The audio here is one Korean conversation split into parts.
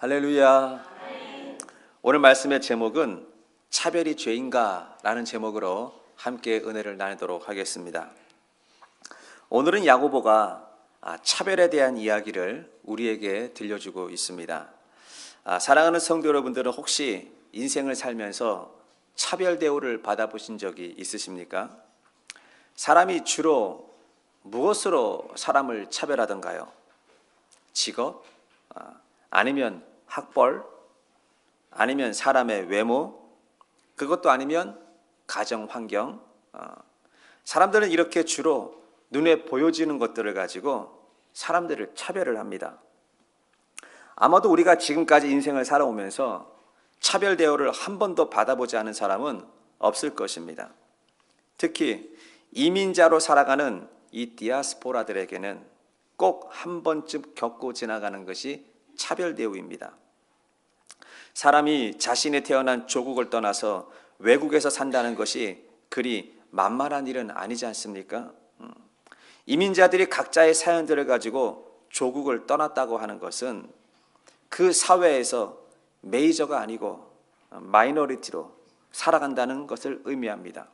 할렐루야. 오늘 말씀의 제목은 차별이 죄인가? 라는 제목으로 함께 은혜를 나누도록 하겠습니다. 오늘은 야고보가 차별에 대한 이야기를 우리에게 들려주고 있습니다. 사랑하는 성도 여러분들은 혹시 인생을 살면서 차별 대우를 받아보신 적이 있으십니까? 사람이 주로 무엇으로 사람을 차별하던가요? 직업? 아니면 학벌? 아니면 사람의 외모? 그것도 아니면 가정 환경? 사람들은 이렇게 주로 눈에 보여지는 것들을 가지고 사람들을 차별을 합니다. 아마도 우리가 지금까지 인생을 살아오면서 차별 대우를 한 번도 받아보지 않은 사람은 없을 것입니다. 특히 이민자로 살아가는 이 디아스포라들에게는 꼭 한 번쯤 겪고 지나가는 것이 차별 대우입니다. 사람이 자신이 태어난 조국을 떠나서 외국에서 산다는 것이 그리 만만한 일은 아니지 않습니까? 이민자들이 각자의 사연들을 가지고 조국을 떠났다고 하는 것은 그 사회에서 메이저가 아니고 마이너리티로 살아간다는 것을 의미합니다.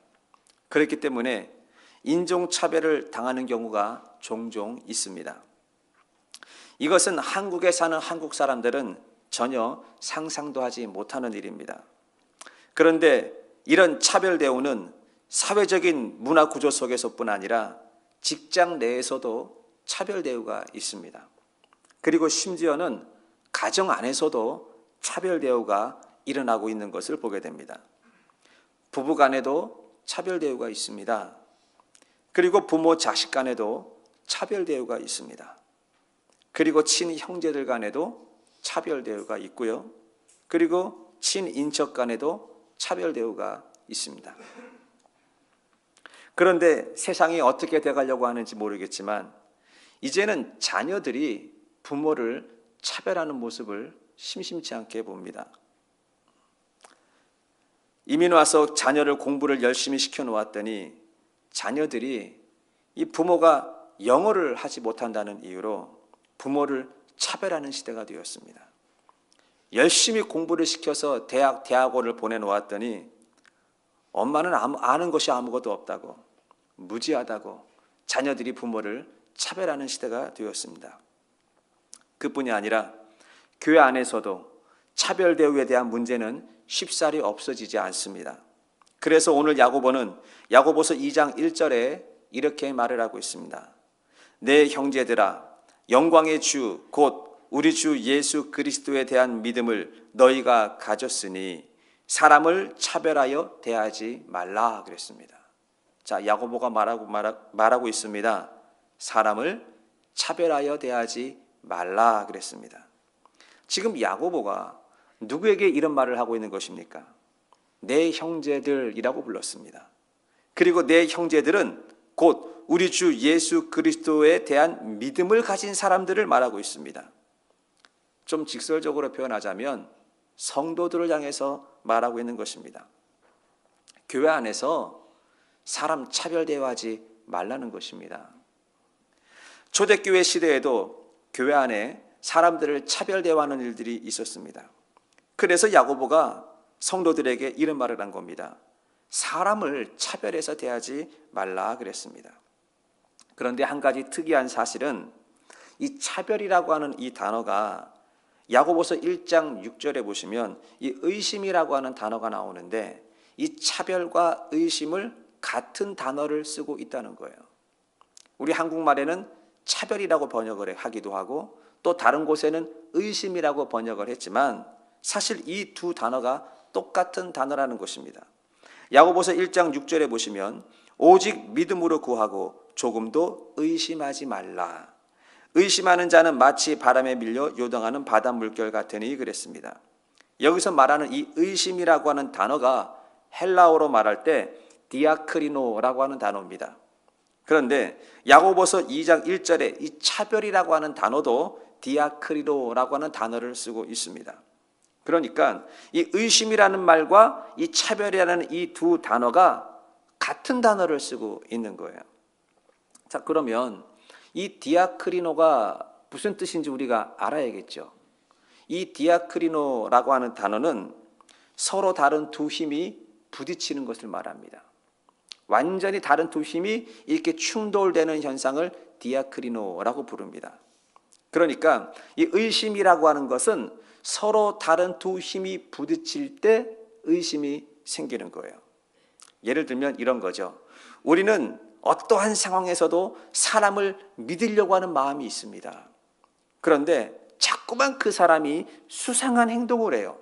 그렇기 때문에 인종차별을 당하는 경우가 종종 있습니다. 이것은 한국에 사는 한국 사람들은 전혀 상상도 하지 못하는 일입니다. 그런데 이런 차별 대우는 사회적인 문화 구조 속에서뿐 아니라 직장 내에서도 차별 대우가 있습니다. 그리고 심지어는 가정 안에서도 차별 대우가 일어나고 있는 것을 보게 됩니다. 부부 간에도 차별 대우가 있습니다. 그리고 부모 자식 간에도 차별 대우가 있습니다. 그리고 친형제들 간에도 차별 대우가 있고요. 그리고 친인척 간에도 차별 대우가 있습니다. 그런데 세상이 어떻게 돼가려고 하는지 모르겠지만 이제는 자녀들이 부모를 차별하는 모습을 심심치 않게 봅니다. 이민 와서 자녀를 공부를 열심히 시켜놓았더니 자녀들이 이 부모가 영어를 하지 못한다는 이유로 부모를 차별하는 시대가 되었습니다. 열심히 공부를 시켜서 대학원을 보내놓았더니 엄마는 아는 것이 아무것도 없다고, 무지하다고 자녀들이 부모를 차별하는 시대가 되었습니다. 그뿐이 아니라 교회 안에서도 차별 대우에 대한 문제는 쉽사리 없어지지 않습니다. 그래서 오늘 야고보는 야고보서 2장 1절에 이렇게 말을 하고 있습니다. 내 형제들아, 영광의 주 곧 우리 주 예수 그리스도에 대한 믿음을 너희가 가졌으니 사람을 차별하여 대하지 말라 그랬습니다. 자, 야고보가 말하고 있습니다. 사람을 차별하여 대하지 말라 그랬습니다. 지금 야고보가 누구에게 이런 말을 하고 있는 것입니까? 내 형제들이라고 불렀습니다. 그리고 내 형제들은 곧 우리 주 예수 그리스도에 대한 믿음을 가진 사람들을 말하고 있습니다. 좀 직설적으로 표현하자면 성도들을 향해서 말하고 있는 것입니다. 교회 안에서 사람 차별 대우하지 말라는 것입니다. 초대교회 시대에도 교회 안에 사람들을 차별 대우하는 일들이 있었습니다. 그래서 야고보가 성도들에게 이런 말을 한 겁니다. 사람을 차별해서 대하지 말라 그랬습니다. 그런데 한 가지 특이한 사실은 이 차별이라고 하는 이 단어가 야고보서 1장 6절에 보시면 이 의심이라고 하는 단어가 나오는데 이 차별과 의심을 같은 단어를 쓰고 있다는 거예요. 우리 한국말에는 차별이라고 번역을 하기도 하고 또 다른 곳에는 의심이라고 번역을 했지만 사실 이 두 단어가 똑같은 단어라는 것입니다. 야고보서 1장 6절에 보시면 오직 믿음으로 구하고 조금도 의심하지 말라. 의심하는 자는 마치 바람에 밀려 요동하는 바닷물결 같으니 그랬습니다. 여기서 말하는 이 의심이라고 하는 단어가 헬라어로 말할 때 디아크리노라고 하는 단어입니다. 그런데 야고보서 2장 1절에 이 차별이라고 하는 단어도 디아크리노라고 하는 단어를 쓰고 있습니다. 그러니까 이 의심이라는 말과 이 차별이라는 이 두 단어가 같은 단어를 쓰고 있는 거예요. 자, 그러면 이 디아크리노가 무슨 뜻인지 우리가 알아야겠죠. 이 디아크리노라고 하는 단어는 서로 다른 두 힘이 부딪히는 것을 말합니다. 완전히 다른 두 힘이 이렇게 충돌되는 현상을 디아크리노라고 부릅니다. 그러니까 이 의심이라고 하는 것은 서로 다른 두 힘이 부딪힐 때 의심이 생기는 거예요. 예를 들면 이런 거죠. 우리는 어떠한 상황에서도 사람을 믿으려고 하는 마음이 있습니다. 그런데 자꾸만 그 사람이 수상한 행동을 해요.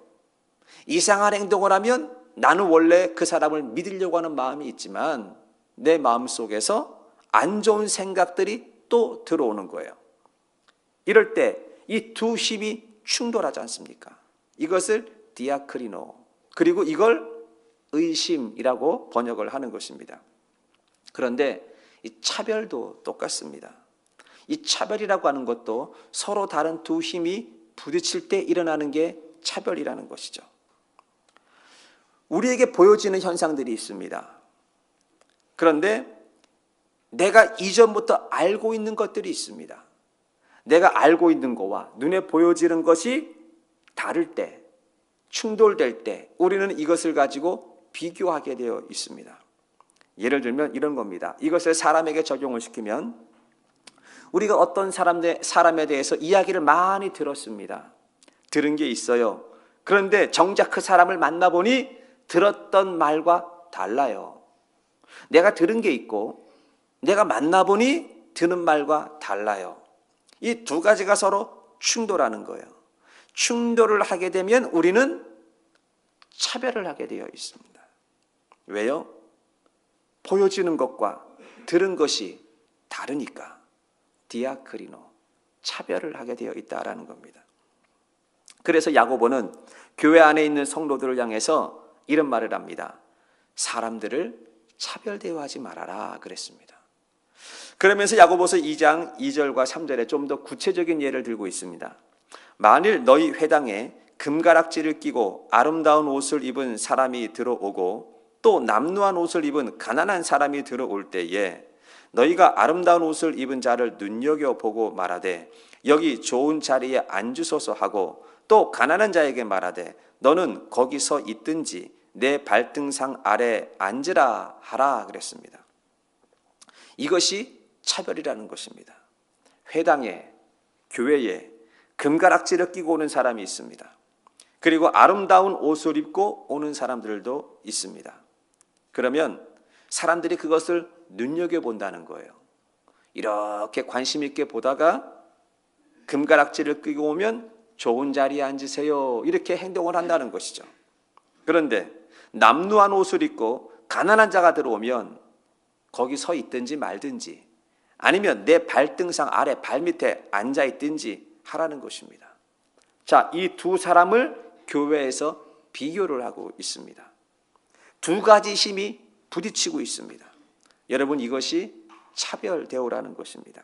이상한 행동을 하면 나는 원래 그 사람을 믿으려고 하는 마음이 있지만 내 마음속에서 안 좋은 생각들이 또 들어오는 거예요. 이럴 때 이 두 힘이 충돌하지 않습니까? 이것을 디아크리노, 그리고 이걸 의심이라고 번역을 하는 것입니다. 그런데 이 차별도 똑같습니다. 이 차별이라고 하는 것도 서로 다른 두 힘이 부딪힐 때 일어나는 게 차별이라는 것이죠. 우리에게 보여지는 현상들이 있습니다. 그런데 내가 이전부터 알고 있는 것들이 있습니다. 내가 알고 있는 것과 눈에 보여지는 것이 다를 때, 충돌될 때 우리는 이것을 가지고 비교하게 되어 있습니다. 예를 들면 이런 겁니다. 이것을 사람에게 적용을 시키면 우리가 어떤 사람에 대해서 이야기를 많이 들었습니다. 들은 게 있어요. 그런데 정작 그 사람을 만나보니 들었던 말과 달라요. 내가 들은 게 있고 내가 만나보니 듣는 말과 달라요. 이 두 가지가 서로 충돌하는 거예요. 충돌을 하게 되면 우리는 차별을 하게 되어 있습니다. 왜요? 보여지는 것과 들은 것이 다르니까 디아크리노, 차별을 하게 되어 있다라는 겁니다. 그래서 야고보는 교회 안에 있는 성도들을 향해서 이런 말을 합니다. 사람들을 차별 대우하지 말아라 그랬습니다. 그러면서 야고보서 2장 2절과 3절에 좀 더 구체적인 예를 들고 있습니다. 만일 너희 회당에 금가락지를 끼고 아름다운 옷을 입은 사람이 들어오고 또 남루한 옷을 입은 가난한 사람이 들어올 때에 너희가 아름다운 옷을 입은 자를 눈여겨보고 말하되 여기 좋은 자리에 앉으소서 하고 또 가난한 자에게 말하되 너는 거기 서 있든지 내 발등상 아래 앉으라 하라 그랬습니다. 이것이 차별이라는 것입니다. 회당에, 교회에 금가락지를 끼고 오는 사람이 있습니다. 그리고 아름다운 옷을 입고 오는 사람들도 있습니다. 그러면 사람들이 그것을 눈여겨본다는 거예요. 이렇게 관심 있게 보다가 금가락지를 끼고 오면 좋은 자리에 앉으세요. 이렇게 행동을 한다는 것이죠. 그런데 남루한 옷을 입고 가난한 자가 들어오면 거기 서 있든지 말든지 아니면 내 발등상 아래 발밑에 앉아 있든지 하라는 것입니다. 자, 이 두 사람을 교회에서 비교를 하고 있습니다. 두 가지 힘이 부딪히고 있습니다. 여러분, 이것이 차별 대우라는 것입니다.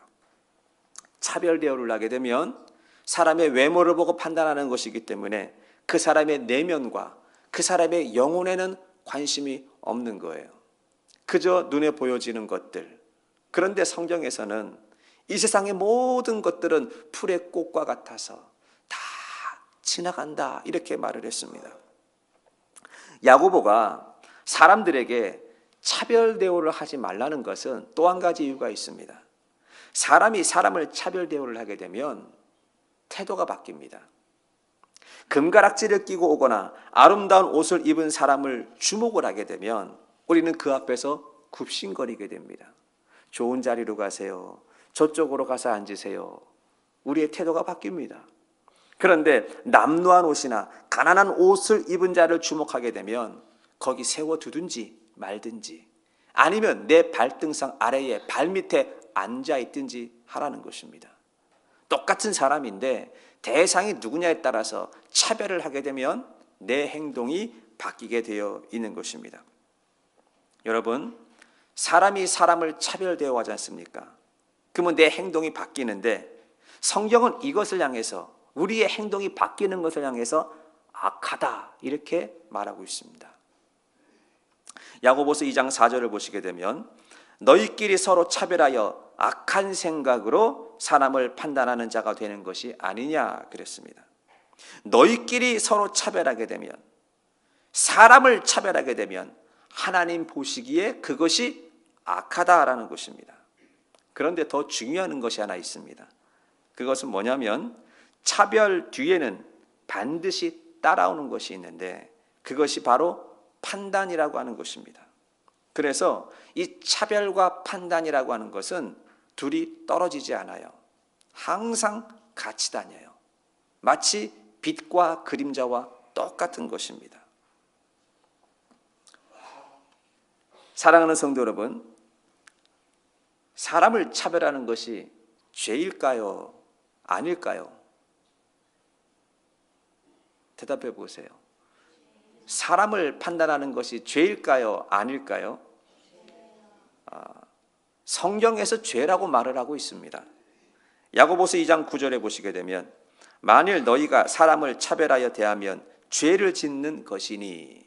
차별 대우를 하게 되면 사람의 외모를 보고 판단하는 것이기 때문에 그 사람의 내면과 그 사람의 영혼에는 관심이 없는 거예요. 그저 눈에 보여지는 것들. 그런데 성경에서는 이 세상의 모든 것들은 풀의 꽃과 같아서 다 지나간다 이렇게 말을 했습니다. 야고보가 사람들에게 차별 대우를 하지 말라는 것은 또 한 가지 이유가 있습니다. 사람이 사람을 차별 대우를 하게 되면 태도가 바뀝니다. 금가락지를 끼고 오거나 아름다운 옷을 입은 사람을 주목을 하게 되면 우리는 그 앞에서 굽신거리게 됩니다. 좋은 자리로 가세요. 저쪽으로 가서 앉으세요. 우리의 태도가 바뀝니다. 그런데 남루한 옷이나 가난한 옷을 입은 자를 주목하게 되면 거기 세워두든지 말든지 아니면 내 발등상 아래에 발밑에 앉아있든지 하라는 것입니다. 똑같은 사람인데 대상이 누구냐에 따라서 차별을 하게 되면 내 행동이 바뀌게 되어 있는 것입니다. 여러분, 사람이 사람을 차별 대우하지 않습니까? 그러면 내 행동이 바뀌는데 성경은 이것을 향해서 우리의 행동이 바뀌는 것을 향해서 악하다 이렇게 말하고 있습니다. 야고보서 2장 4절을 보시게 되면 너희끼리 서로 차별하여 악한 생각으로 사람을 판단하는 자가 되는 것이 아니냐 그랬습니다. 너희끼리 서로 차별하게 되면, 사람을 차별하게 되면 하나님 보시기에 그것이 악하다라는 것입니다. 그런데 더 중요한 것이 하나 있습니다. 그것은 뭐냐면 차별 뒤에는 반드시 따라오는 것이 있는데 그것이 바로 판단이라고 하는 것입니다. 그래서 이 차별과 판단이라고 하는 것은 둘이 떨어지지 않아요. 항상 같이 다녀요. 마치 빛과 그림자와 똑같은 것입니다. 사랑하는 성도 여러분, 사람을 차별하는 것이 죄일까요? 아닐까요? 대답해 보세요. 사람을 판단하는 것이 죄일까요? 아닐까요? 성경에서 죄라고 말을 하고 있습니다. 야고보서 2장 9절에 보시게 되면 만일 너희가 사람을 차별하여 대하면 죄를 짓는 것이니,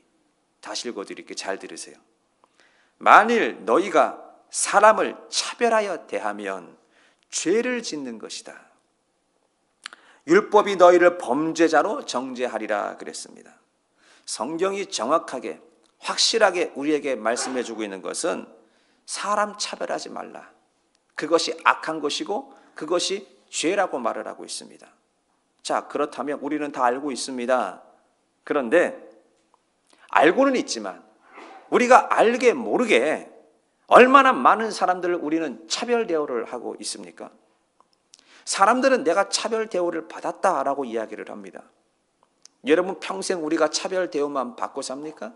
다시 읽어드릴게요. 잘 들으세요. 만일 너희가 사람을 차별하여 대하면 죄를 짓는 것이다. 율법이 너희를 범죄자로 정죄하리라 그랬습니다. 성경이 정확하게 확실하게 우리에게 말씀해 주고 있는 것은 사람 차별하지 말라. 그것이 악한 것이고 그것이 죄라고 말을 하고 있습니다. 자, 그렇다면 우리는 다 알고 있습니다. 그런데 알고는 있지만 우리가 알게 모르게 얼마나 많은 사람들을 우리는 차별 대우를 하고 있습니까? 사람들은 내가 차별 대우를 받았다라고 이야기를 합니다. 여러분, 평생 우리가 차별 대우만 받고 삽니까?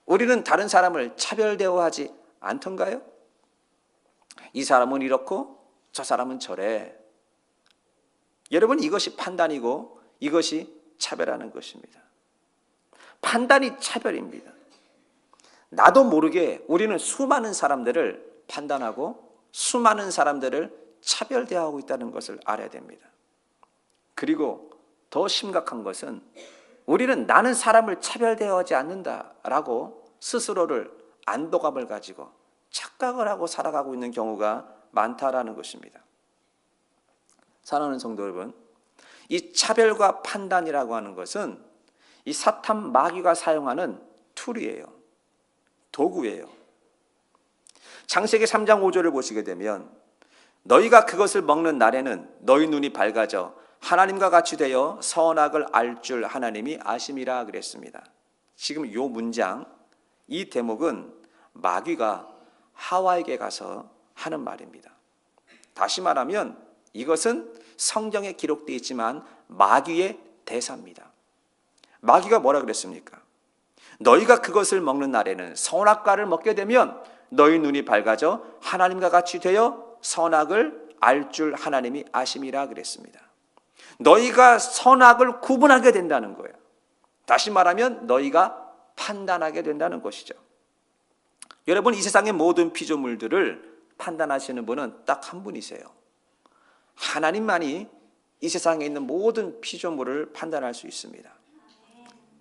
우리는 다른 사람을 차별 대우하지 않던가요? 이 사람은 이렇고 저 사람은 저래. 여러분, 이것이 판단이고 이것이 차별하는 것입니다. 판단이 차별입니다. 나도 모르게 우리는 수많은 사람들을 판단하고 수많은 사람들을 차별 대하고 있다는 것을 알아야 됩니다. 그리고 더 심각한 것은 우리는 나는 사람을 차별 대하지 않는다라고 스스로를 안도감을 가지고 착각을 하고 살아가고 있는 경우가 많다라는 것입니다. 사랑하는 성도 여러분, 이 차별과 판단이라고 하는 것은 이 사탄 마귀가 사용하는 툴이에요. 도구예요. 창세기 3장 5절을 보시게 되면 너희가 그것을 먹는 날에는 너희 눈이 밝아져 하나님과 같이 되어 선악을 알 줄 하나님이 아심이라 그랬습니다. 지금 이 문장, 이 대목은 마귀가 하와에게 가서 하는 말입니다. 다시 말하면 이것은 성경에 기록되어 있지만 마귀의 대사입니다. 마귀가 뭐라 그랬습니까? 너희가 그것을 먹는 날에는 선악과를 먹게 되면 너희 눈이 밝아져 하나님과 같이 되어 선악을 알 줄 하나님이 아심이라 그랬습니다. 너희가 선악을 구분하게 된다는 거예요. 다시 말하면 너희가 판단하게 된다는 것이죠. 여러분, 이 세상의 모든 피조물들을 판단하시는 분은 딱 한 분이세요. 하나님만이 이 세상에 있는 모든 피조물을 판단할 수 있습니다.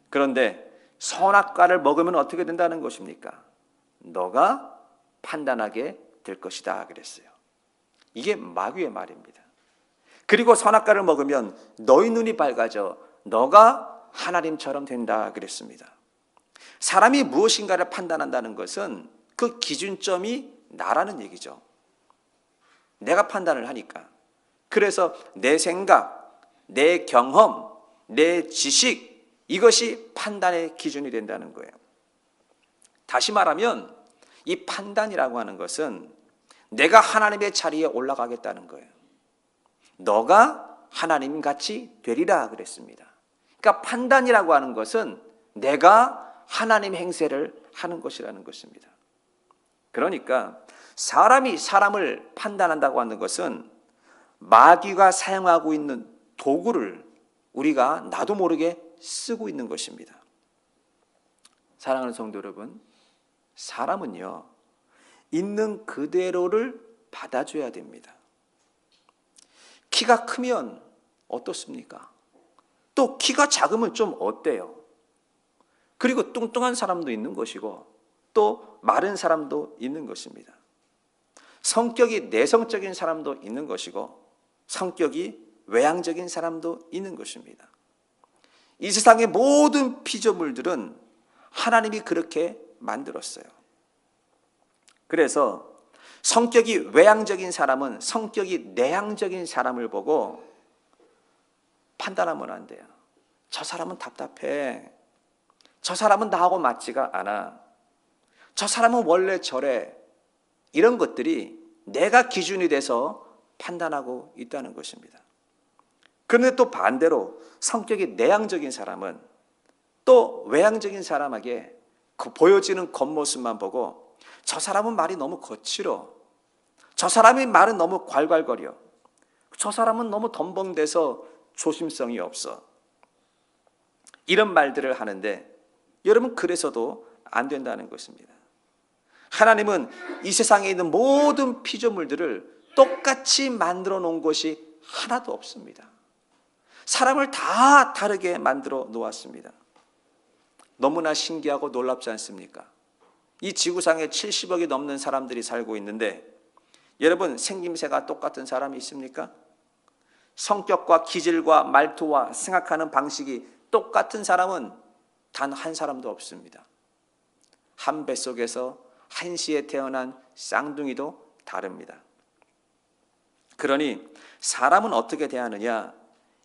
그런데 선악과를 먹으면 어떻게 된다는 것입니까? 너가 판단하게 될 것이다 그랬어요. 이게 마귀의 말입니다. 그리고 선악과를 먹으면 너희 눈이 밝아져 너가 하나님처럼 된다 그랬습니다. 사람이 무엇인가를 판단한다는 것은 그 기준점이 나라는 얘기죠. 내가 판단을 하니까. 그래서 내 생각, 내 경험, 내 지식, 이것이 판단의 기준이 된다는 거예요. 다시 말하면 이 판단이라고 하는 것은 내가 하나님의 자리에 올라가겠다는 거예요. 너가 하나님같이 되리라 그랬습니다. 그러니까 판단이라고 하는 것은 내가 하나님 행세를 하는 것이라는 것입니다. 그러니까 사람이 사람을 판단한다고 하는 것은 마귀가 사용하고 있는 도구를 우리가 나도 모르게 쓰고 있는 것입니다. 사랑하는 성도 여러분, 사람은요, 있는 그대로를 받아줘야 됩니다. 키가 크면 어떻습니까? 또 키가 작으면 좀 어때요? 그리고 뚱뚱한 사람도 있는 것이고 또 마른 사람도 있는 것입니다. 성격이 내성적인 사람도 있는 것이고 성격이 외향적인 사람도 있는 것입니다. 이 세상의 모든 피조물들은 하나님이 그렇게 만들었어요. 그래서 성격이 외향적인 사람은 성격이 내향적인 사람을 보고 판단하면 안 돼요. 저 사람은 답답해. 저 사람은 나하고 맞지가 않아. 저 사람은 원래 저래. 이런 것들이 내가 기준이 돼서 판단하고 있다는 것입니다. 그런데 또 반대로 성격이 내향적인 사람은 또 외향적인 사람에게 그 보여지는 겉모습만 보고 저 사람은 말이 너무 거칠어. 저 사람의 말은 너무 괄괄거려. 저 사람은 너무 덤벙대서 조심성이 없어. 이런 말들을 하는데 여러분 그래서도 안 된다는 것입니다. 하나님은 이 세상에 있는 모든 피조물들을 똑같이 만들어 놓은 것이 하나도 없습니다. 사람을 다 다르게 만들어 놓았습니다. 너무나 신기하고 놀랍지 않습니까? 이 지구상에 70억이 넘는 사람들이 살고 있는데 여러분 생김새가 똑같은 사람이 있습니까? 성격과 기질과 말투와 생각하는 방식이 똑같은 사람은 단 한 사람도 없습니다. 한 뱃속에서 한시에 태어난 쌍둥이도 다릅니다. 그러니 사람은 어떻게 대하느냐?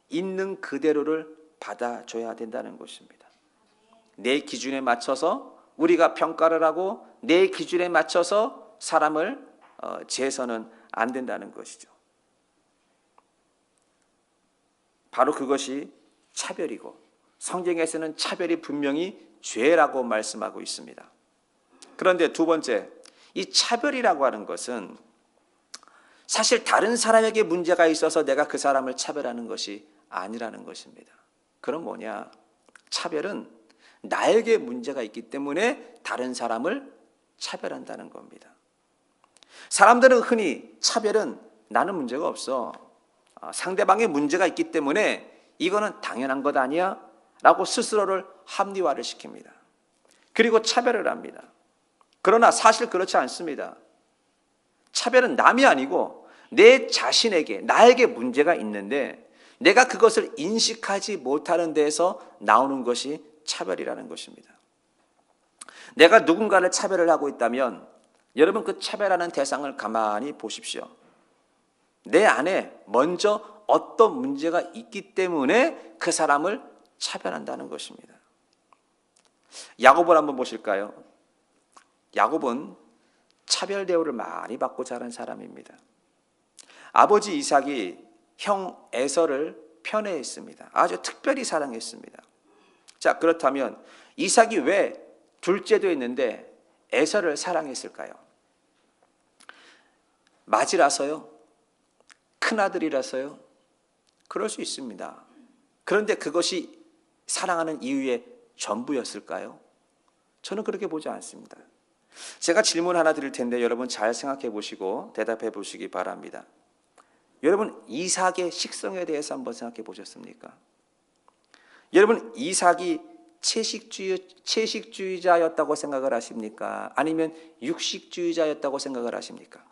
있는 그대로를 받아줘야 된다는 것입니다. 내 기준에 맞춰서 우리가 평가를 하고 내 기준에 맞춰서 사람을 재서는 안 된다는 것이죠. 바로 그것이 차별이고 성경에서는 차별이 분명히 죄라고 말씀하고 있습니다. 그런데 두 번째, 이 차별이라고 하는 것은 사실 다른 사람에게 문제가 있어서 내가 그 사람을 차별하는 것이 아니라는 것입니다. 그럼 뭐냐? 차별은 나에게 문제가 있기 때문에 다른 사람을 차별한다는 겁니다. 사람들은 흔히 차별은 나는 문제가 없어. 상대방의 문제가 있기 때문에 이거는 당연한 것 아니야? 라고 스스로를 합리화를 시킵니다. 그리고 차별을 합니다. 그러나 사실 그렇지 않습니다. 차별은 남이 아니고 내 자신에게, 나에게 문제가 있는데 내가 그것을 인식하지 못하는 데에서 나오는 것이 차별이라는 것입니다. 내가 누군가를 차별을 하고 있다면 여러분 그 차별하는 대상을 가만히 보십시오. 내 안에 먼저 어떤 문제가 있기 때문에 그 사람을 차별한다는 것입니다. 야곱을 한번 보실까요? 야곱은 차별 대우를 많이 받고 자란 사람입니다. 아버지 이삭이 형 에서를 편애했습니다. 아주 특별히 사랑했습니다. 자, 그렇다면 이삭이 왜 둘째도 있는데 에서를 사랑했을까요? 맏이라서요? 큰아들이라서요? 그럴 수 있습니다. 그런데 그것이 사랑하는 이유의 전부였을까요? 저는 그렇게 보지 않습니다. 제가 질문 하나 드릴 텐데 여러분 잘 생각해 보시고 대답해 보시기 바랍니다. 여러분 이삭의 식성에 대해서 한번 생각해 보셨습니까? 여러분 이삭이 채식주의자였다고 생각을 하십니까? 아니면 육식주의자였다고 생각을 하십니까?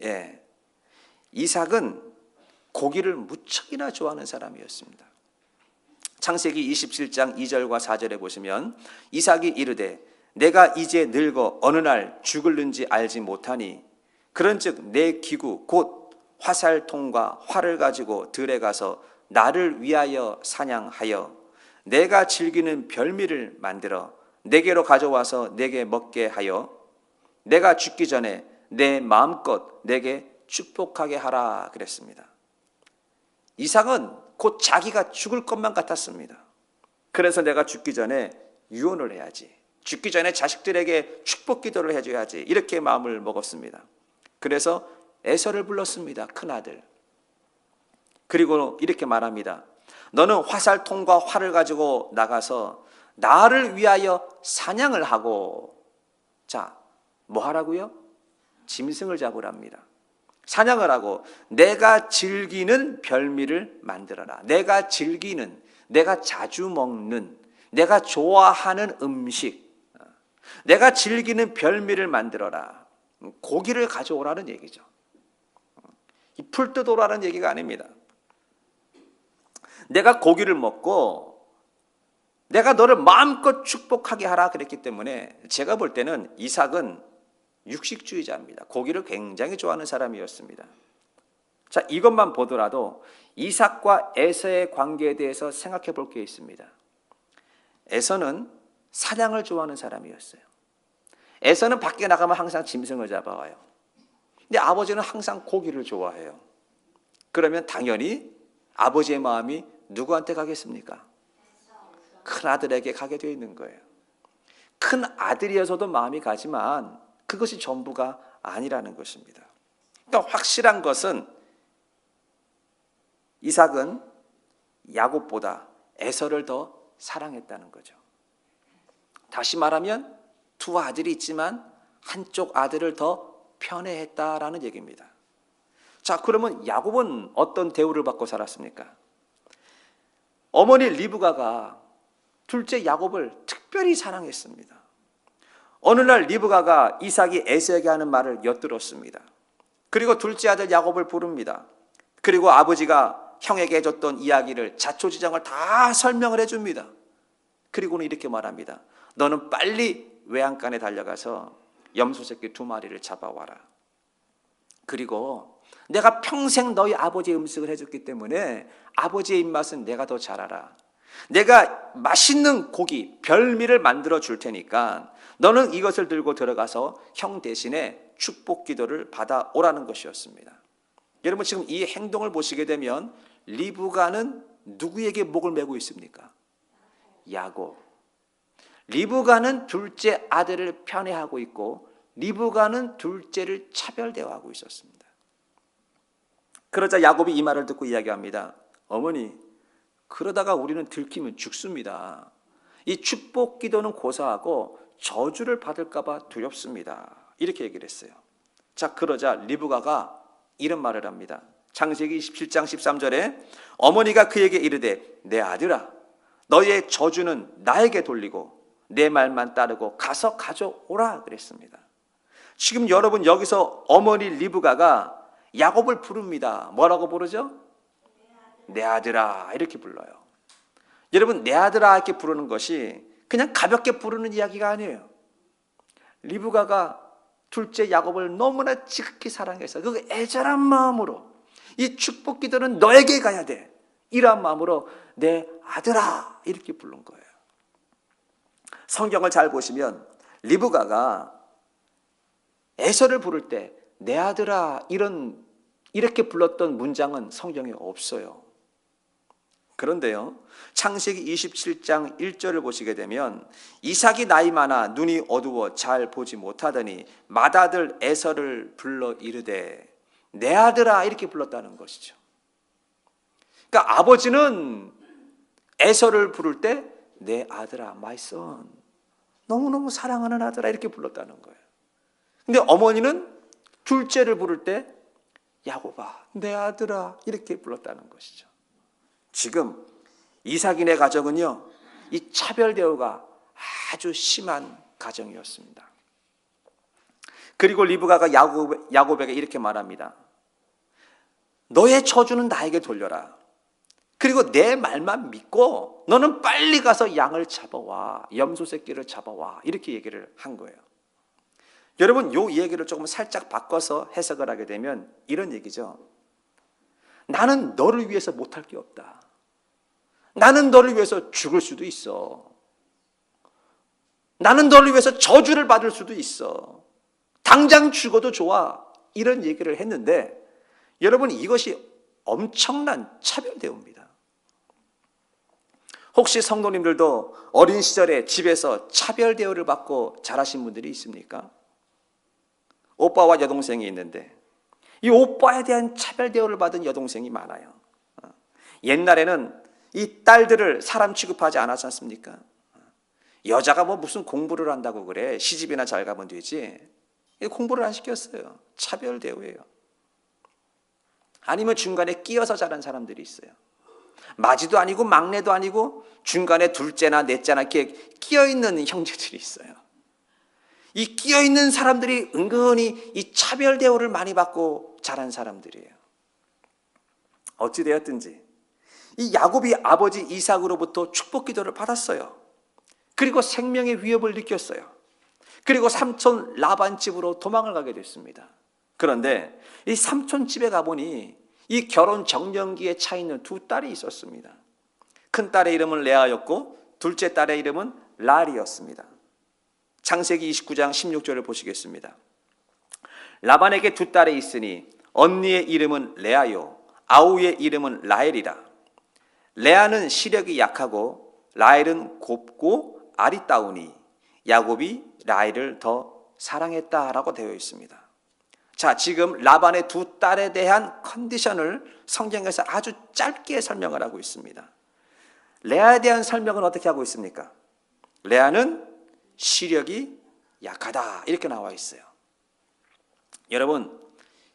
예, 이삭은 고기를 무척이나 좋아하는 사람이었습니다. 창세기 27장 2절과 4절에 보시면 이삭이 이르되 내가 이제 늙어 어느 날 죽을는지 알지 못하니 그런즉 내 기구 곧 화살통과 활을 가지고 들에 가서 나를 위하여 사냥하여 내가 즐기는 별미를 만들어 내게로 가져와서 내게 먹게 하여 내가 죽기 전에 내 마음껏 내게 축복하게 하라 그랬습니다. 이삭은 곧 자기가 죽을 것만 같았습니다. 그래서 내가 죽기 전에 유언을 해야지. 죽기 전에 자식들에게 축복 기도를 해줘야지. 이렇게 마음을 먹었습니다. 그래서 에서를 불렀습니다. 큰아들. 그리고 이렇게 말합니다. 너는 화살통과 활을 가지고 나가서 나를 위하여 사냥을 하고 자, 뭐 하라고요? 짐승을 잡으랍니다. 사냥을 하고 내가 즐기는 별미를 만들어라. 내가 즐기는, 내가 자주 먹는, 내가 좋아하는 음식, 내가 즐기는 별미를 만들어라. 고기를 가져오라는 얘기죠. 풀 뜯어오라는 얘기가 아닙니다. 내가 고기를 먹고 내가 너를 마음껏 축복하게 하라 그랬기 때문에 제가 볼 때는 이삭은 육식주의자입니다. 고기를 굉장히 좋아하는 사람이었습니다. 자, 이것만 보더라도 이삭과 에서의 관계에 대해서 생각해 볼 게 있습니다. 에서는 사냥을 좋아하는 사람이었어요. 에서는 밖에 나가면 항상 짐승을 잡아와요. 근데 아버지는 항상 고기를 좋아해요. 그러면 당연히 아버지의 마음이 누구한테 가겠습니까? 큰 아들에게 가게 되어 있는 거예요. 큰 아들이어서도 마음이 가지만 그것이 전부가 아니라는 것입니다. 그러니까 확실한 것은 이삭은 야곱보다 에서를 더 사랑했다는 거죠. 다시 말하면 두 아들이 있지만 한쪽 아들을 더 편애했다라는 얘기입니다. 자, 그러면 야곱은 어떤 대우를 받고 살았습니까? 어머니 리브가가 둘째 야곱을 특별히 사랑했습니다. 어느 날 리브가가 이삭이 에서에게 하는 말을 엿들었습니다. 그리고 둘째 아들 야곱을 부릅니다. 그리고 아버지가 형에게 해줬던 이야기를 자초지종을 다 설명을 해줍니다. 그리고는 이렇게 말합니다. 너는 빨리 외양간에 달려가서 염소 새끼 2마리를 잡아와라. 그리고 내가 평생 너희 아버지의 음식을 해줬기 때문에 아버지의 입맛은 내가 더 잘 알아. 내가 맛있는 고기, 별미를 만들어 줄 테니까 너는 이것을 들고 들어가서 형 대신에 축복 기도를 받아오라는 것이었습니다. 여러분 지금 이 행동을 보시게 되면 리브가는 누구에게 목을 메고 있습니까? 야곱. 리브가는 둘째 아들을 편애하고 있고 리브가는 둘째를 차별 대우하고 있었습니다. 그러자 야곱이 이 말을 듣고 이야기합니다. 어머니, 그러다가 우리는 들키면 죽습니다. 이 축복 기도는 고사하고 저주를 받을까 봐 두렵습니다. 이렇게 얘기를 했어요. 자, 그러자 리브가가 이런 말을 합니다. 창세기 27장 13절에 어머니가 그에게 이르되 내 아들아 너의 저주는 나에게 돌리고 내 말만 따르고 가서 가져오라 그랬습니다. 지금 여러분 여기서 어머니 리브가가 야곱을 부릅니다. 뭐라고 부르죠? 내 아들아 이렇게 불러요. 여러분 내 아들아 이렇게 부르는 것이 그냥 가볍게 부르는 이야기가 아니에요. 리브가가 둘째 야곱을 너무나 지극히 사랑해서 그 애절한 마음으로 이 축복 기도는 너에게 가야 돼. 이러한 마음으로 내 아들아 이렇게 부른 거예요. 성경을 잘 보시면 리브가가 에서를 부를 때 내 아들아 이렇게 불렀던 문장은 성경에 없어요. 그런데요, 창세기 27장 1절을 보시게 되면 이삭이 나이 많아 눈이 어두워 잘 보지 못하더니 맏아들 에서를 불러 이르되 내 아들아 이렇게 불렀다는 것이죠. 그러니까 아버지는 에서를 부를 때 내 아들아, my son, 너무너무 사랑하는 아들아 이렇게 불렀다는 거예요. 근데 어머니는 둘째를 부를 때 야곱아, 내 아들아 이렇게 불렀다는 것이죠. 지금 이삭인의 가정은요, 이 차별 대우가 아주 심한 가정이었습니다. 그리고 리브가가 야곱에게 이렇게 말합니다. 너의 저주는 나에게 돌려라. 그리고 내 말만 믿고 너는 빨리 가서 양을 잡아와, 염소 새끼를 잡아와 이렇게 얘기를 한 거예요. 여러분 이 얘기를 조금 살짝 바꿔서 해석을 하게 되면 이런 얘기죠. 나는 너를 위해서 못할 게 없다. 나는 너를 위해서 죽을 수도 있어. 나는 너를 위해서 저주를 받을 수도 있어. 당장 죽어도 좋아. 이런 얘기를 했는데 여러분 이것이 엄청난 차별 대우입니다. 혹시 성도님들도 어린 시절에 집에서 차별 대우를 받고 자라신 분들이 있습니까? 오빠와 여동생이 있는데 이 오빠에 대한 차별 대우를 받은 여동생이 많아요. 옛날에는 이 딸들을 사람 취급하지 않았지 않습니까? 여자가 뭐 무슨 공부를 한다고 그래. 시집이나 잘 가면 되지. 공부를 안 시켰어요. 차별 대우예요. 아니면 중간에 끼어서 자란 사람들이 있어요. 마지도 아니고 막내도 아니고 중간에 둘째나 넷째나 이렇게 끼어있는 형제들이 있어요. 이 끼어있는 사람들이 은근히 이 차별 대우를 많이 받고 자란 사람들이에요. 어찌되었든지 이 야곱이 아버지 이삭으로부터 축복 기도를 받았어요. 그리고 생명의 위협을 느꼈어요. 그리고 삼촌 라반 집으로 도망을 가게 됐습니다. 그런데 이 삼촌 집에 가보니 이 결혼 정년기에 차 있는 두 딸이 있었습니다. 큰 딸의 이름은 레아였고 둘째 딸의 이름은 라헬이었습니다. 창세기 29장 16절을 보시겠습니다. 라반에게 두 딸이 있으니 언니의 이름은 레아요 아우의 이름은 라헬이라. 레아는 시력이 약하고 라헬은 곱고 아리따우니 야곱이 라헬을 더 사랑했다라고 되어 있습니다. 자, 지금 라반의 두 딸에 대한 컨디션을 성경에서 아주 짧게 설명을 하고 있습니다. 레아에 대한 설명은 어떻게 하고 있습니까? 레아는 시력이 약하다 이렇게 나와 있어요. 여러분,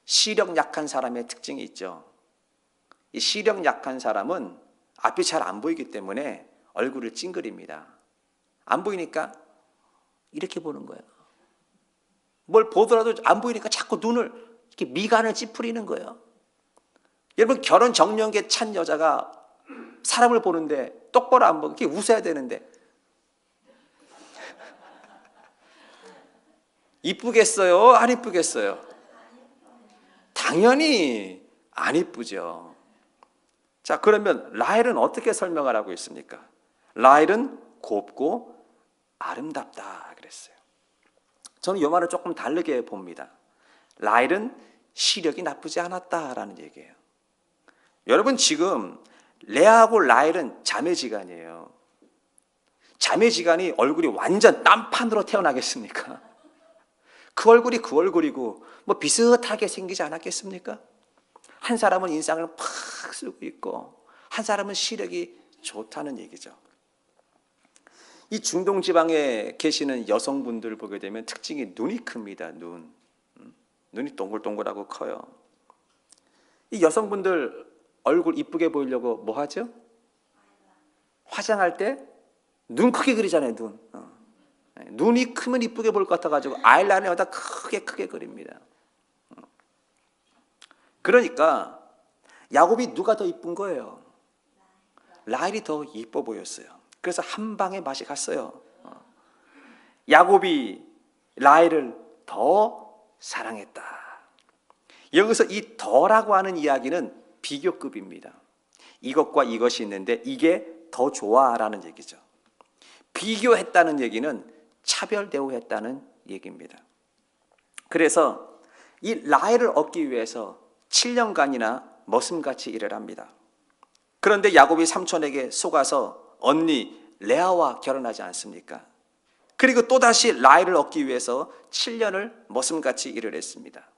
시력 약한 사람의 특징이 있죠. 이 시력 약한 사람은 앞이 잘 안 보이기 때문에 얼굴을 찡그립니다. 안 보이니까 이렇게 보는 거예요. 뭘 보더라도 안 보이니까 자꾸 눈을 이렇게 미간을 찌푸리는 거예요. 여러분, 결혼 정년기에 찬 여자가 사람을 보는데 똑바로 안 보고 이렇게 웃어야 되는데 이쁘겠어요? 안 이쁘겠어요? 당연히 안 이쁘죠. 자, 그러면 라헬은 어떻게 설명을 하고 있습니까? 라헬은 곱고 아름답다 그랬어요. 저는 이 말을 조금 다르게 봅니다. 라헬은 시력이 나쁘지 않았다라는 얘기예요. 여러분, 지금 레아하고 라헬은 자매지간이에요. 자매지간이 얼굴이 완전 딴판으로 태어나겠습니까? 그 얼굴이 그 얼굴이고 뭐 비슷하게 생기지 않았겠습니까? 한 사람은 인상을 팍 쓰고 있고 한 사람은 시력이 좋다는 얘기죠. 이 중동 지방에 계시는 여성분들을 보게 되면 특징이 눈이 큽니다. 눈이 동글동글하고 커요. 이 여성분들 얼굴 이쁘게 보이려고 뭐 하죠? 화장할 때 눈 크게 그리잖아요. 눈이 크면 이쁘게 보일 것 같아가지고 아이라인에다 크게 그립니다. 그러니까 야곱이 누가 더 이쁜 거예요? 라헬이 더 이뻐 보였어요. 그래서 한 방에 맛이 갔어요. 야곱이 라헬을 더 사랑했다. 여기서 이 더라고 하는 이야기는 비교급입니다. 이것과 이것이 있는데 이게 더 좋아라는 얘기죠. 비교했다는 얘기는 차별 대우했다는 얘기입니다. 그래서 이 라헬을 얻기 위해서 7년간이나 머슴같이 일을 합니다. 그런데 야곱이 삼촌에게 속아서 언니 레아와 결혼하지 않습니까? 그리고 또다시 라헬을 얻기 위해서 7년을 머슴같이 일을 했습니다.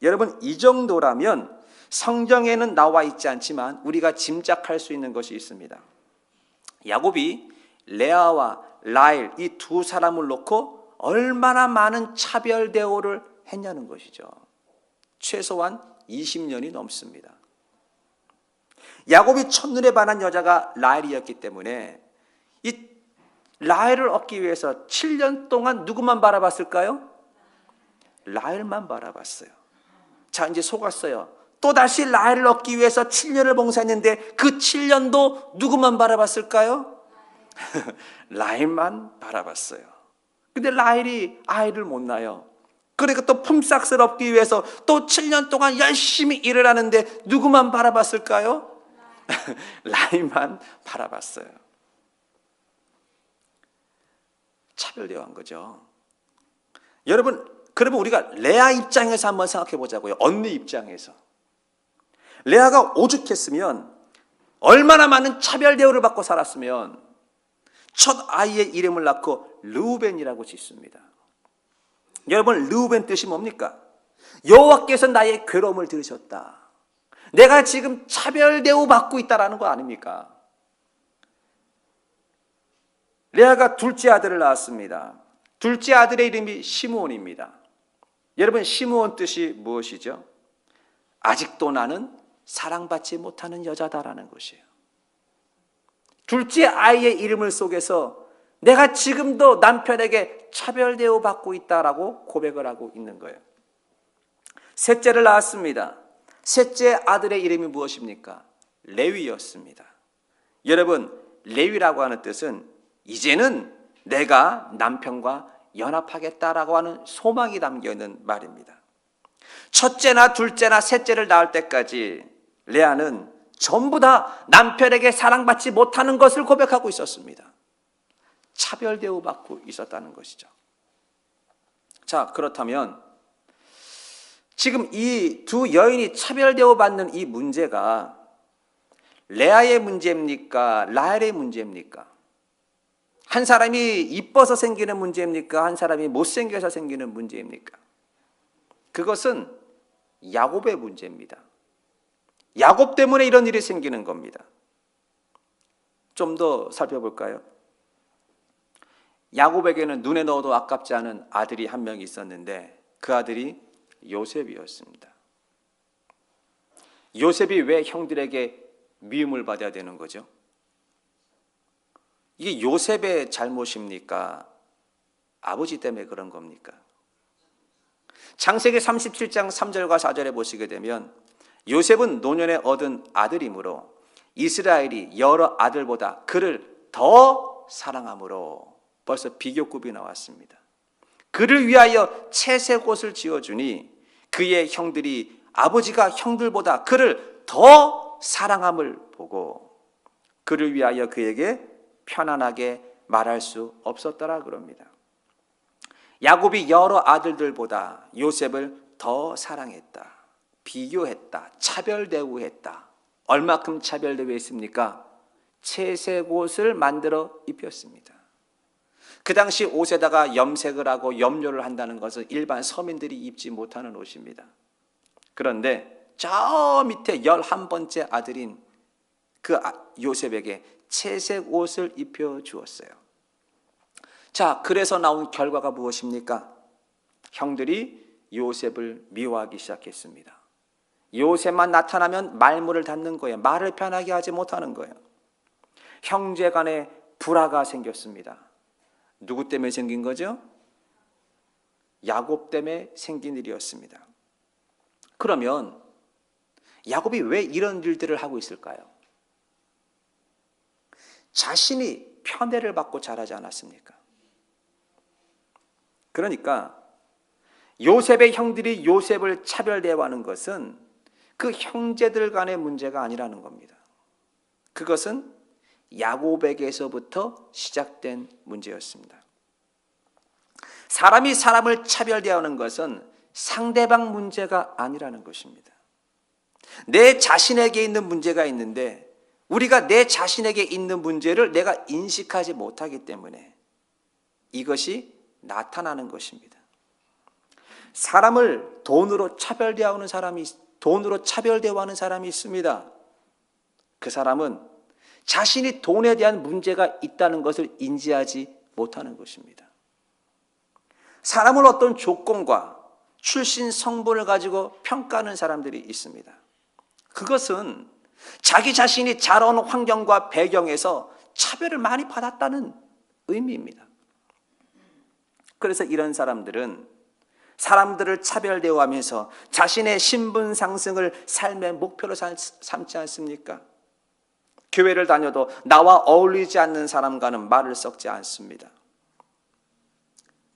여러분, 이 정도라면 성경에는 나와 있지 않지만 우리가 짐작할 수 있는 것이 있습니다. 야곱이 레아와 라헬 이 두 사람을 놓고 얼마나 많은 차별 대우를 했냐는 것이죠. 최소한 20년이 넘습니다. 야곱이 첫눈에 반한 여자가 라헬이었기 때문에 이 라헬을 얻기 위해서 7년 동안 누구만 바라봤을까요? 라헬만 바라봤어요. 자, 이제 속았어요. 또다시 라헬을 얻기 위해서 7년을 봉사했는데 그 7년도 누구만 바라봤을까요? 라헬만 바라봤어요. 근데 라헬이 아이를 못 낳아요. 그러니까 또 품삯을 얻기 위해서 또 7년 동안 열심히 일을 하는데 누구만 바라봤을까요? 라헬만 바라봤어요. 차별대우한 거죠. 여러분, 그러면 우리가 레아 입장에서 한번 생각해 보자고요. 언니 입장에서. 레아가 오죽했으면 얼마나 많은 차별 대우를 받고 살았으면 첫 아이의 이름을 낳고 르우벤이라고 짓습니다. 여러분, 르우벤 뜻이 뭡니까? 여호와께서 나의 괴로움을 들으셨다. 내가 지금 차별 대우 받고 있다라는 거 아닙니까? 레아가 둘째 아들을 낳았습니다. 둘째 아들의 이름이 시므온입니다. 여러분, 시므온 뜻이 무엇이죠? 아직도 나는 사랑받지 못하는 여자다라는 것이에요. 둘째 아이의 이름을 속에서 내가 지금도 남편에게 차별 대우 받고 있다라고 고백을 하고 있는 거예요. 셋째를 낳았습니다. 셋째 아들의 이름이 무엇입니까? 레위였습니다. 여러분, 레위라고 하는 뜻은 이제는 내가 남편과 연합하겠다라고 하는 소망이 담겨 있는 말입니다. 첫째나 둘째나 셋째를 낳을 때까지 레아는 전부 다 남편에게 사랑받지 못하는 것을 고백하고 있었습니다. 차별 대우받고 있었다는 것이죠. 자, 그렇다면 지금 이 두 여인이 차별 대우받는 이 문제가 레아의 문제입니까? 라헬의 문제입니까? 한 사람이 이뻐서 생기는 문제입니까? 한 사람이 못생겨서 생기는 문제입니까? 그것은 야곱의 문제입니다. 야곱 때문에 이런 일이 생기는 겁니다. 좀 더 살펴볼까요? 야곱에게는 눈에 넣어도 아깝지 않은 아들이 한 명 있었는데 그 아들이 요셉이었습니다. 요셉이 왜 형들에게 미움을 받아야 되는 거죠? 이게 요셉의 잘못입니까? 아버지 때문에 그런 겁니까? 창세기 37장 3절과 4절에 보시게 되면 요셉은 노년에 얻은 아들이므로 이스라엘이 여러 아들보다 그를 더 사랑하므로 벌써 비교급이 나왔습니다. 그를 위하여 채색옷을 지어주니 그의 형들이 아버지가 형들보다 그를 더 사랑함을 보고 그를 위하여 그에게 편안하게 말할 수 없었더라 그럽니다. 야곱이 여러 아들들보다 요셉을 더 사랑했다, 비교했다, 차별대우했다. 얼마큼 차별대우했습니까? 채색옷을 만들어 입혔습니다. 그 당시 옷에다가 염색을 하고 염료를 한다는 것은 일반 서민들이 입지 못하는 옷입니다. 그런데 저 밑에 11번째 아들인 그 요셉에게 채색 옷을 입혀 주었어요. 자, 그래서 나온 결과가 무엇입니까? 형들이 요셉을 미워하기 시작했습니다. 요셉만 나타나면 말문을 닫는 거예요. 말을 편하게 하지 못하는 거예요. 형제 간에 불화가 생겼습니다. 누구 때문에 생긴 거죠? 야곱 때문에 생긴 일이었습니다. 그러면 야곱이 왜 이런 일들을 하고 있을까요? 자신이 편애를 받고 자라지 않았습니까? 그러니까 요셉의 형들이 요셉을 차별대우하는 것은 그 형제들 간의 문제가 아니라는 겁니다. 그것은 야곱에게서부터 시작된 문제였습니다. 사람이 사람을 차별대하는 것은 상대방 문제가 아니라는 것입니다. 내 자신에게 있는 문제가 있는데 우리가 내 자신에게 있는 문제를 내가 인식하지 못하기 때문에 이것이 나타나는 것입니다. 사람을 돈으로 차별대하는 사람이 있습니다. 그 사람은 자신이 돈에 대한 문제가 있다는 것을 인지하지 못하는 것입니다. 사람을 어떤 조건과 출신 성분을 가지고 평가하는 사람들이 있습니다. 그것은 자기 자신이 자라온 환경과 배경에서 차별을 많이 받았다는 의미입니다. 그래서 이런 사람들은 사람들을 차별 대우하면서 자신의 신분 상승을 삶의 목표로 삼지 않습니까? 교회를 다녀도 나와 어울리지 않는 사람과는 말을 섞지 않습니다.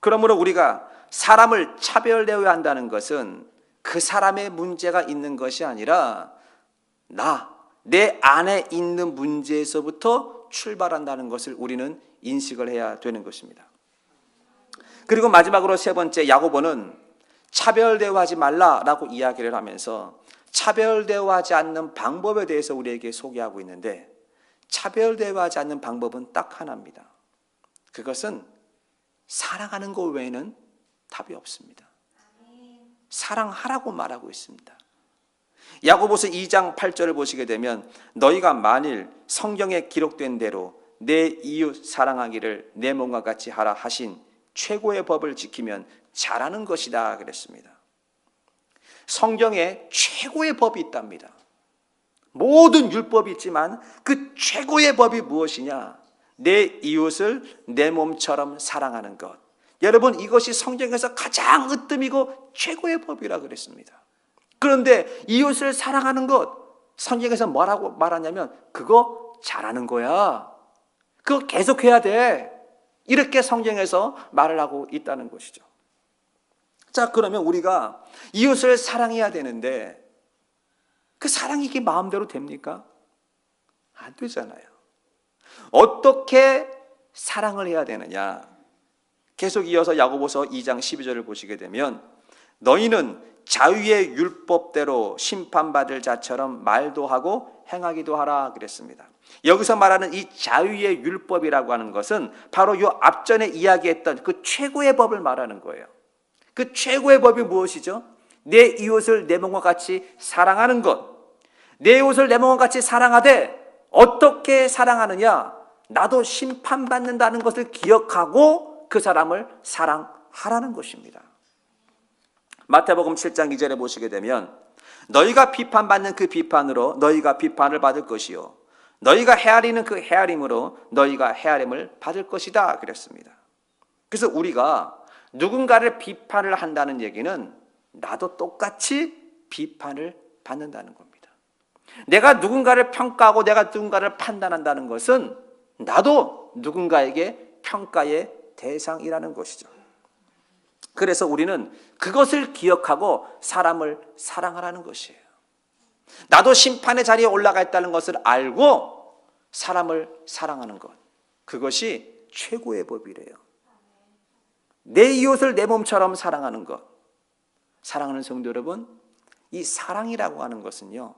그러므로 우리가 사람을 차별 대우한다는 것은 그 사람의 문제가 있는 것이 아니라 내 안에 있는 문제에서부터 출발한다는 것을 우리는 인식을 해야 되는 것입니다. 그리고 마지막으로 세 번째, 야고보는 차별 대우하지 말라라고 이야기를 하면서 차별 대우하지 않는 방법에 대해서 우리에게 소개하고 있는데 차별 대우하지 않는 방법은 딱 하나입니다. 그것은 사랑하는 것 외에는 답이 없습니다. 사랑하라고 말하고 있습니다. 야고보서 2장 8절을 보시게 되면 너희가 만일 성경에 기록된 대로 내 이웃 사랑하기를 내 몸과 같이 하라 하신 최고의 법을 지키면 잘하는 것이다 그랬습니다. 성경에 최고의 법이 있답니다. 모든 율법이 있지만 그 최고의 법이 무엇이냐? 내 이웃을 내 몸처럼 사랑하는 것. 여러분, 이것이 성경에서 가장 으뜸이고 최고의 법이라 그랬습니다. 그런데 이웃을 사랑하는 것, 성경에서 뭐라고 말하냐면 그거 잘하는 거야. 그거 계속해야 돼. 이렇게 성경에서 말을 하고 있다는 것이죠. 자, 그러면 우리가 이웃을 사랑해야 되는데 그 사랑이 이게 마음대로 됩니까? 안 되잖아요. 어떻게 사랑을 해야 되느냐? 계속 이어서 야고보서 2장 12절을 보시게 되면 너희는 자유의 율법대로 심판받을 자처럼 말도 하고 행하기도 하라 그랬습니다. 여기서 말하는 이 자유의 율법이라고 하는 것은 바로 이 앞전에 이야기했던 그 최고의 법을 말하는 거예요. 그 최고의 법이 무엇이죠? 내 이웃을 내 몸과 같이 사랑하는 것. 내 이웃을 내 몸과 같이 사랑하되 어떻게 사랑하느냐? 나도 심판받는다는 것을 기억하고 그 사람을 사랑하라는 것입니다. 마태복음 7장 2절에 보시게 되면 너희가 비판받는 그 비판으로 너희가 비판을 받을 것이요 너희가 헤아리는 그 헤아림으로 너희가 헤아림을 받을 것이다 그랬습니다. 그래서 우리가 누군가를 비판을 한다는 얘기는 나도 똑같이 비판을 받는다는 겁니다. 내가 누군가를 평가하고 내가 누군가를 판단한다는 것은 나도 누군가에게 평가의 대상이라는 것이죠. 그래서 우리는 그것을 기억하고 사람을 사랑하라는 것이에요. 나도 심판의 자리에 올라가 있다는 것을 알고 사람을 사랑하는 것, 그것이 최고의 법이래요. 내 이웃을 내 몸처럼 사랑하는 것. 사랑하는 성도 여러분, 이 사랑이라고 하는 것은요,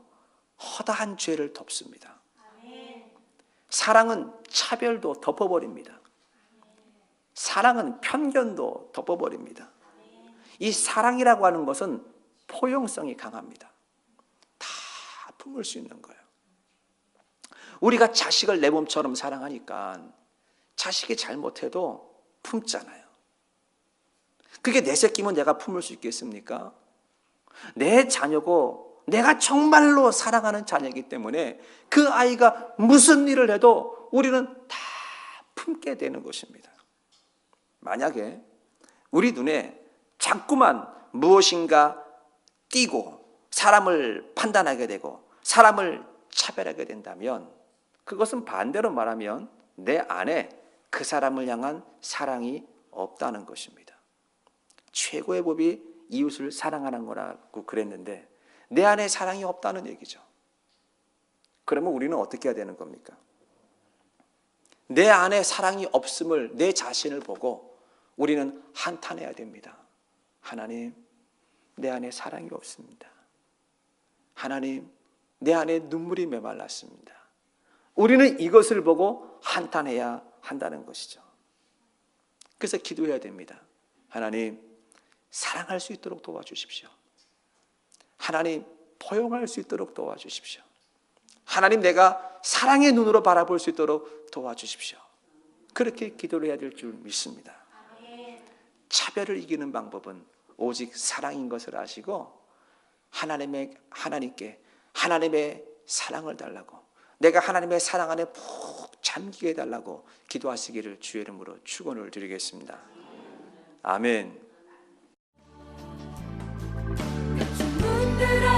허다한 죄를 덮습니다. 사랑은 차별도 덮어버립니다. 사랑은 편견도 덮어버립니다. 이 사랑이라고 하는 것은 포용성이 강합니다. 다 품을 수 있는 거예요. 우리가 자식을 내 몸처럼 사랑하니까 자식이 잘못해도 품잖아요. 그게 내 새끼면 내가 품을 수 있겠습니까? 내 자녀고 내가 정말로 사랑하는 자녀이기 때문에 그 아이가 무슨 일을 해도 우리는 다 품게 되는 것입니다. 만약에 우리 눈에 자꾸만 무엇인가 띄고 사람을 판단하게 되고 사람을 차별하게 된다면 그것은 반대로 말하면 내 안에 그 사람을 향한 사랑이 없다는 것입니다. 최고의 법이 이웃을 사랑하는 거라고 그랬는데 내 안에 사랑이 없다는 얘기죠. 그러면 우리는 어떻게 해야 되는 겁니까? 내 안에 사랑이 없음을 내 자신을 보고 우리는 한탄해야 됩니다. 하나님, 내 안에 사랑이 없습니다. 하나님, 내 안에 눈물이 메말랐습니다. 우리는 이것을 보고 한탄해야 한다는 것이죠. 그래서 기도해야 됩니다. 하나님, 사랑할 수 있도록 도와주십시오. 하나님, 포용할 수 있도록 도와주십시오. 하나님, 내가 사랑의 눈으로 바라볼 수 있도록 도와주십시오. 그렇게 기도를 해야 될 줄 믿습니다. 차별을 이기는 방법은 오직 사랑인 것을 아시고 하나님께 하나님의 사랑을 달라고, 내가 하나님의 사랑 안에 푹 잠기게 해달라고 기도하시기를 주의 이름으로 축원을 드리겠습니다. 아멘. 문들어